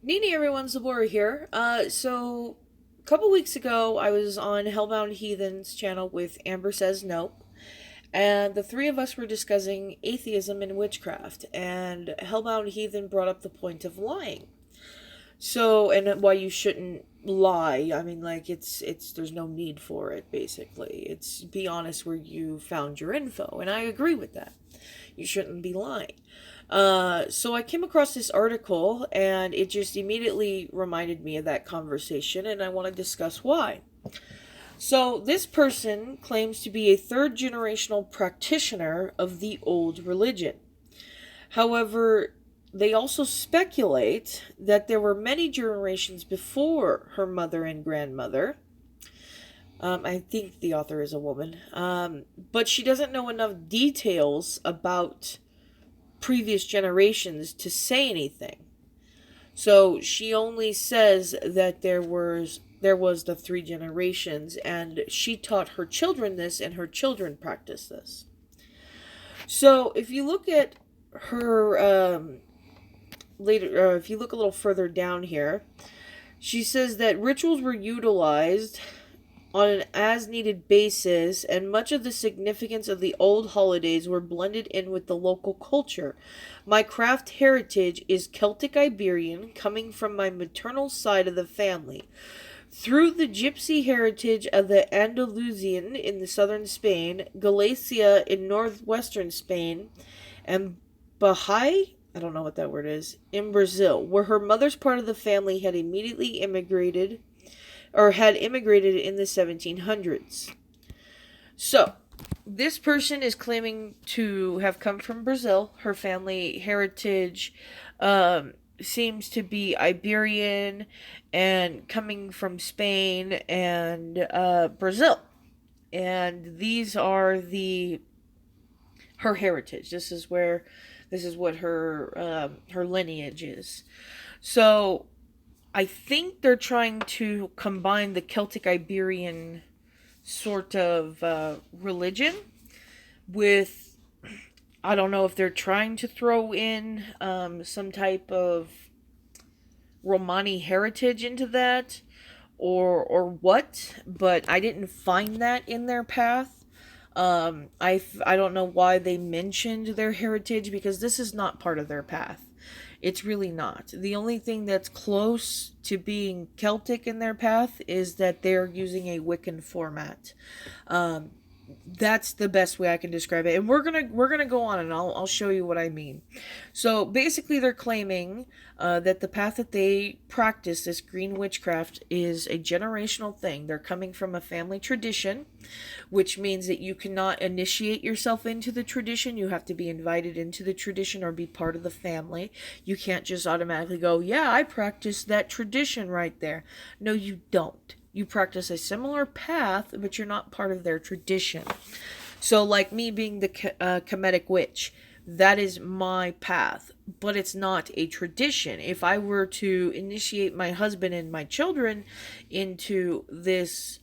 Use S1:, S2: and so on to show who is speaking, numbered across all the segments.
S1: Nini, everyone's Labora here. So a couple weeks ago, I was on Hellbound Heathen's channel with Amber Says Nope, and the three of us were discussing atheism and witchcraft, and Hellbound Heathen brought up the point of lying. So, and why you shouldn't lie. I mean, like, there's no need for it, basically. It's be honest where you found your info, and I agree with that. You shouldn't be lying. So I came across this article and it just immediately reminded me of that conversation, and I want to discuss why. So, this person claims to be a third generational practitioner of the old religion. However, they also speculate that there were many generations before her mother and grandmother. I think the author is a woman. But she doesn't know enough details about previous generations to say anything. So she only says that there was the three generations, and she taught her children this, and her children practice this. So if you look at her later, if you look a little further down here, she says that rituals were utilized on an as needed basis, and much of the significance of the old holidays were blended in with the local culture. My craft heritage is Celtic Iberian, coming from my maternal side of the family. Through the gypsy heritage of the Andalusian in the southern Spain, Galicia in northwestern Spain, and Bahai, I don't know what that word is, in Brazil, where her mother's part of the family had immediately immigrated or had immigrated in the 1700s. So, this person is claiming to have come from Brazil. Her family heritage seems to be Iberian and coming from Spain and Brazil. And these are the her heritage. This is what her lineage is. So I think they're trying to combine the Celtic Iberian sort of religion with, I don't know if they're trying to throw in some type of Romani heritage into that, or what, but I didn't find that in their path. I don't know why they mentioned their heritage, because this is not part of their path. It's really not. The only thing that's close to being Celtic in their path is that they're using a Wiccan format. Um, that's the best way I can describe it. And we're gonna go on, and I'll show you what I mean. So basically, they're claiming that the path that they practice, this green witchcraft, is a generational thing. They're coming from a family tradition, which means that you cannot initiate yourself into the tradition. You have to be invited into the tradition or be part of the family. You can't just automatically go, yeah, I practice that tradition right there. No, you don't. You practice a similar path, but you're not part of their tradition. So, like me being the Kemetic witch, that is my path, but it's not a tradition. If I were to initiate my husband and my children into this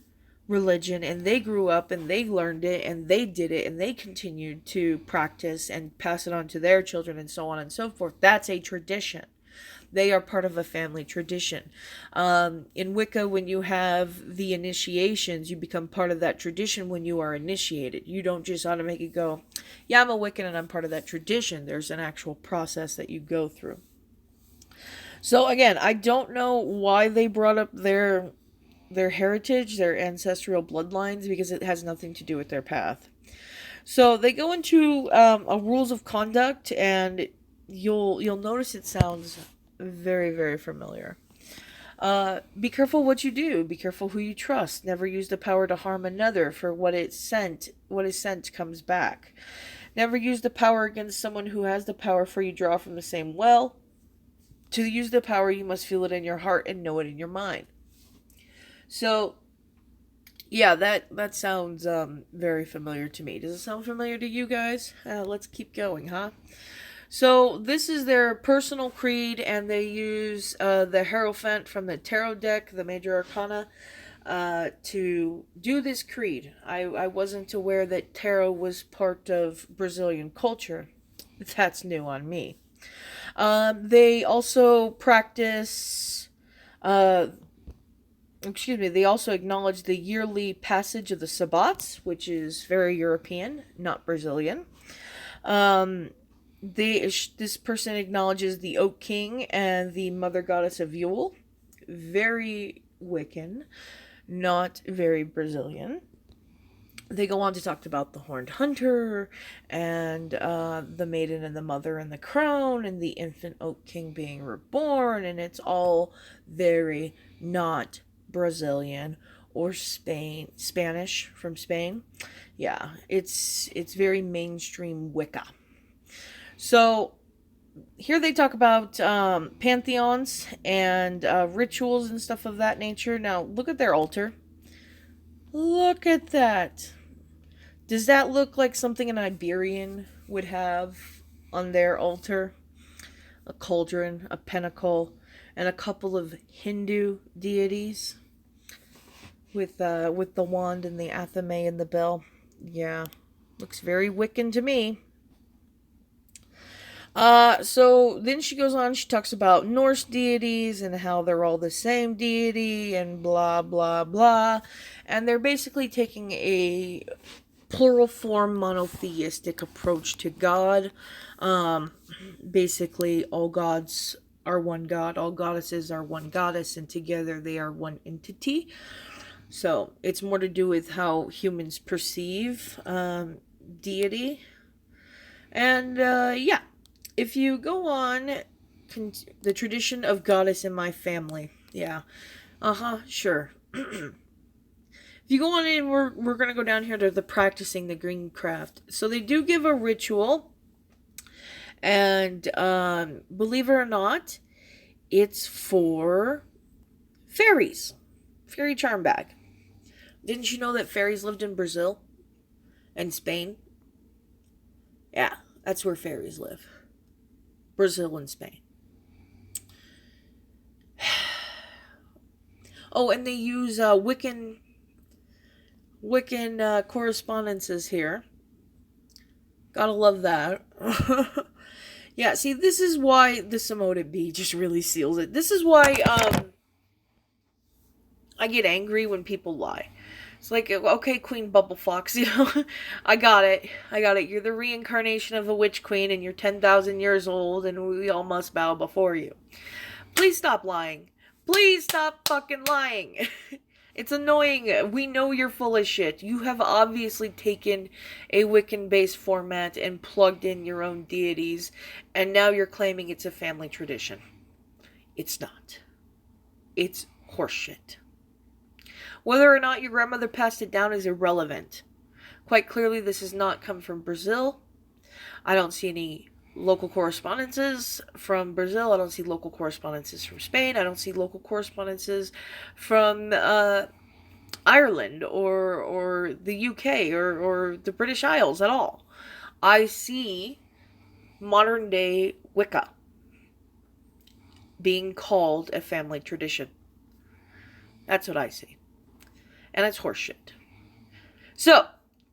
S1: religion, and they grew up and they learned it and they did it and they continued to practice and pass it on to their children and so on and so forth, that's a tradition. They are part of a family tradition. In Wicca, when you have the initiations, you become part of that tradition when you are initiated. You don't just automatically go, yeah, I'm a Wiccan and I'm part of that tradition. There's an actual process that you go through. So again, I don't know why they brought up their heritage, their ancestral bloodlines, because it has nothing to do with their path. So they go into a rules of conduct, and you'll notice it sounds very, very familiar. Be careful what you do. Be careful who you trust. Never use the power to harm another, for what is sent comes back. Never use the power against someone who has the power, for you draw from the same well. To use the power, you must feel it in your heart and know it in your mind. So, yeah, that sounds very familiar to me. Does it sound familiar to you guys? Let's keep going, huh? So this is their personal creed, and they use the Hierophant from the Tarot deck, the Major Arcana, to do this creed. I wasn't aware that tarot was part of Brazilian culture. That's new on me. They also practice, uh, they also acknowledge the yearly passage of the Sabbats, which is very European, not Brazilian. Um, this person acknowledges the Oak King and the Mother Goddess of Yule. Very Wiccan, not very Brazilian. They go on to talk about the Horned Hunter and the Maiden and the Mother and the Crown and the infant Oak King being reborn, and it's all very not Brazilian or Spanish from Spain. Yeah, it's very mainstream Wicca. So here they talk about pantheons and rituals and stuff of that nature. Now look at their altar. Look at that. Does that look like something an Iberian would have on their altar? A cauldron, a pinnacle, and a couple of Hindu deities with the wand and the athame and the bell. Yeah, looks very Wiccan to me. So then she goes on, she talks about Norse deities and how they're all the same deity and blah, blah, blah. And they're basically taking a plural form monotheistic approach to God. Basically, all gods are one God, all goddesses are one goddess, and together they are one entity. So it's more to do with how humans perceive deity. And yeah, if you go on the tradition of goddess in my family, yeah, sure. If you go on in, we're going to go down here to the practicing the green craft. So they do give a ritual. And believe it or not, it's for fairies. Fairy charm bag. Didn't you know that fairies lived in Brazil and Spain? Yeah, that's where fairies live. Brazil and Spain. Oh, and they use Wiccan correspondences here. Gotta love that. Yeah, see, this is why the Samoda Bee just really seals it. This is why I get angry when people lie. It's like, okay, Queen Bubble Fox, I got it. You're the reincarnation of the Witch Queen, and you're 10,000 years old, and we all must bow before you. Please stop lying. Please stop fucking lying. It's annoying. We know you're full of shit. You have obviously taken a Wiccan-based format and plugged in your own deities, and now you're claiming it's a family tradition. It's not. It's horseshit. Whether or not your grandmother passed it down is irrelevant. Quite clearly, this has not come from Brazil. I don't see any local correspondences from Brazil. I don't see local correspondences from Spain. I don't see local correspondences from Ireland or the UK or the British Isles at all. I see modern day Wicca being called a family tradition. That's what I see. And it's horseshit. So,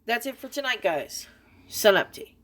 S1: that's it for tonight, guys. Sun up tea.